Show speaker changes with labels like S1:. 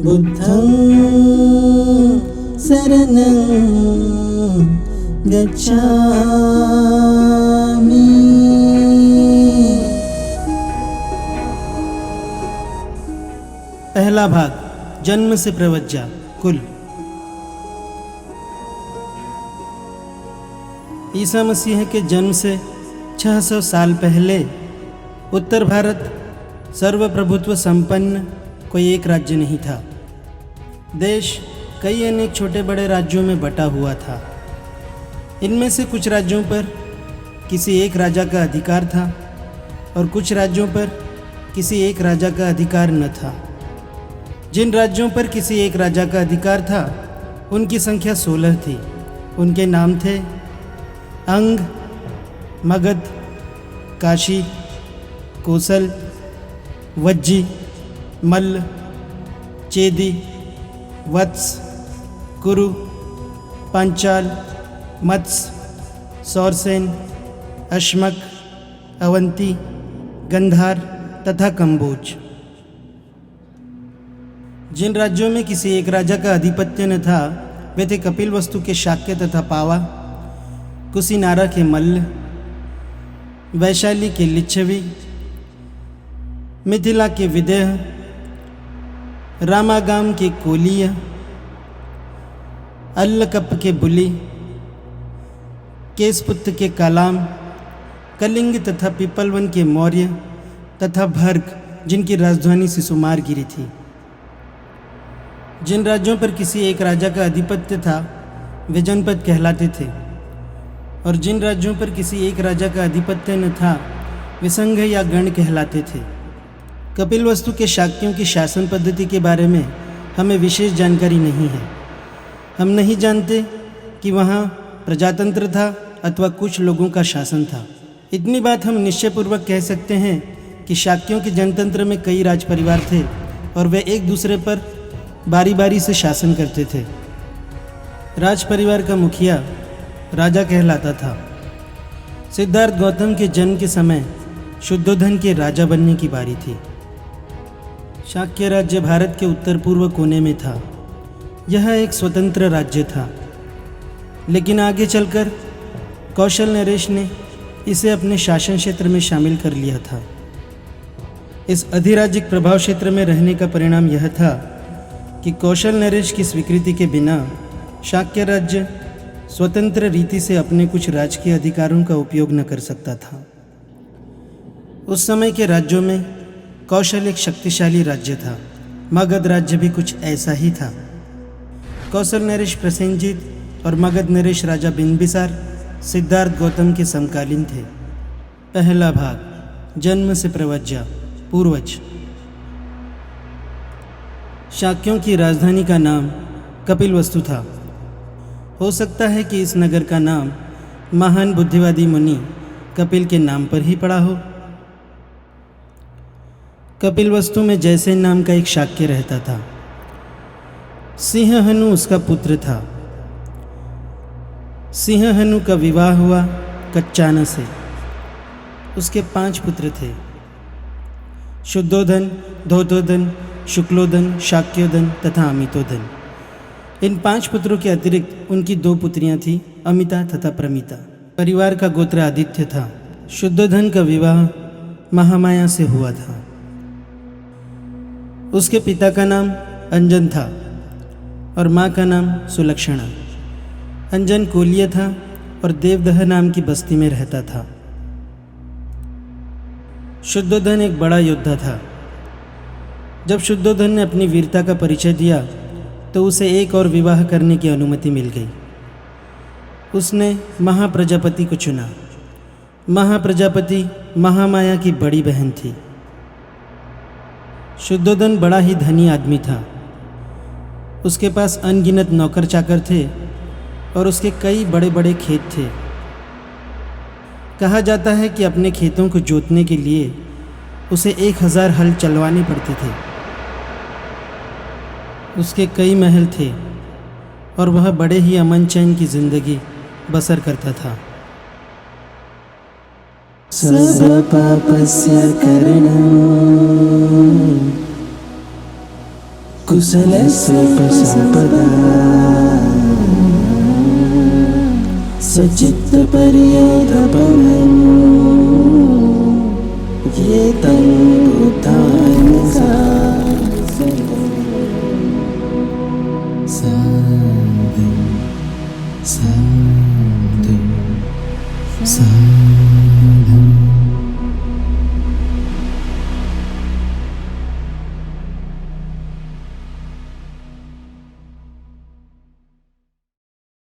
S1: बुद्धं शरणं गच्छामि।
S2: पहला भाग, जन्म से प्रवज्जा कुल। ईसा मसीह के जन्म से 600 साल पहले उत्तर भारत सर्वप्रभुत्व संपन्न कोई एक राज्य नहीं था। देश कई अनेक छोटे बड़े राज्यों में बटा हुआ था। इनमें से कुछ राज्यों पर किसी एक राजा का अधिकार था और कुछ राज्यों पर किसी एक राजा का अधिकार न था। जिन राज्यों पर किसी एक राजा का अधिकार था उनकी संख्या 16 थी। उनके नाम थे अंग, मगध, काशी, कोसल, वज्जी, मल्ल, चेदी, वत्स, कुरु, पांचाल, मत्स्य, सौरसेन, अश्मक, अवंती, गंधार तथा कंबोज। जिन राज्यों में किसी एक राजा का आधिपत्य न था वे थे कपिलवस्तु के शाक्य तथा पावा, कुशीनारा के मल्ल, वैशाली के लिच्छवी, मिथिला के विदेह, रामागाम के कोलीय, अल्लकप के बुली, केसपुत्त के कालाम, कलिंग तथा पिपलवन के मौर्य तथा भर्ग जिनकी राजधानी सिसुमारगिरी थी। जिन राज्यों पर किसी एक राजा का आधिपत्य था वे जनपद कहलाते थे और जिन राज्यों पर किसी एक राजा का आधिपत्य न था वे संघ या गण कहलाते थे। कपिलवस्तु के शाक्यों की शासन पद्धति के बारे में हमें विशेष जानकारी नहीं है। हम नहीं जानते कि वहाँ प्रजातंत्र था अथवा कुछ लोगों का शासन था। इतनी बात हम निश्चयपूर्वक कह सकते हैं कि शाक्यों के जनतंत्र में कई राज परिवार थे और वे एक दूसरे पर बारी बारी से शासन करते थे। राज परिवार का मुखिया राजा कहलाता था। सिद्धार्थ गौतम के जन्म के समय शुद्धोधन के राजा बनने की बारी थी। शाक्य राज्य भारत के उत्तर पूर्व कोने में था। यह एक स्वतंत्र राज्य था, लेकिन आगे चलकर कौशल नरेश ने इसे अपने शासन क्षेत्र में शामिल कर लिया था। इस अधिराज्यिक प्रभाव क्षेत्र में रहने का परिणाम यह था कि कौशल नरेश की स्वीकृति के बिना शाक्य राज्य स्वतंत्र रीति से अपने कुछ राजकीय अधिकारों का उपयोग न कर सकता था। उस समय के राज्यों में कौशल एक शक्तिशाली राज्य था। मगध राज्य भी कुछ ऐसा ही था। कौशल नरेश प्रसेनजीत और मगध नरेश राजा बिंबिसार सिद्धार्थ गौतम के समकालीन थे। पहला भाग, जन्म से प्रवज्जा पूर्वज। शाक्यों की राजधानी का नाम कपिलवस्तु था। हो सकता है कि इस नगर का नाम महान बुद्धिवादी मुनि कपिल के नाम पर ही पड़ा हो। कपिलवस्तु में जयसेन नाम का एक शाक्य रहता था। सिंहहनु उसका पुत्र था। सिंहहनु का विवाह हुआ कच्चान से। उसके 5 पुत्र थे, शुद्धोधन, धौतोधन, शुक्लोधन, शाक्योधन तथा अमितोधन। इन 5 पुत्रों के अतिरिक्त उनकी 2 पुत्रियां थीं, अमिता तथा प्रमिता। परिवार का गोत्र आदित्य था। शुद्धोधन का विवाह महामाया से हुआ था। उसके पिता का नाम अंजन था और माँ का नाम सुलक्षणा। अंजन कोलीय था और देवदह नाम की बस्ती में रहता था। शुद्धोधन एक बड़ा योद्धा था। जब शुद्धोधन ने अपनी वीरता का परिचय दिया तो उसे एक और विवाह करने की अनुमति मिल गई। उसने महाप्रजापति को चुना। महाप्रजापति महामाया की बड़ी बहन थी। शुद्धोधन बड़ा ही धनी आदमी था। उसके पास अनगिनत नौकर चाकर थे और उसके कई बड़े बड़े खेत थे। कहा जाता है कि अपने खेतों को जोतने के लिए उसे 1000 हल चलवाने पड़ते थे। उसके कई महल थे और वह बड़े ही अमन चैन की जिंदगी बसर करता था।
S1: सर्वपापस्य करणं कुशलस्य प्रसपदा सचित्तपर्यधपनम् ये तं बुद्धान् सा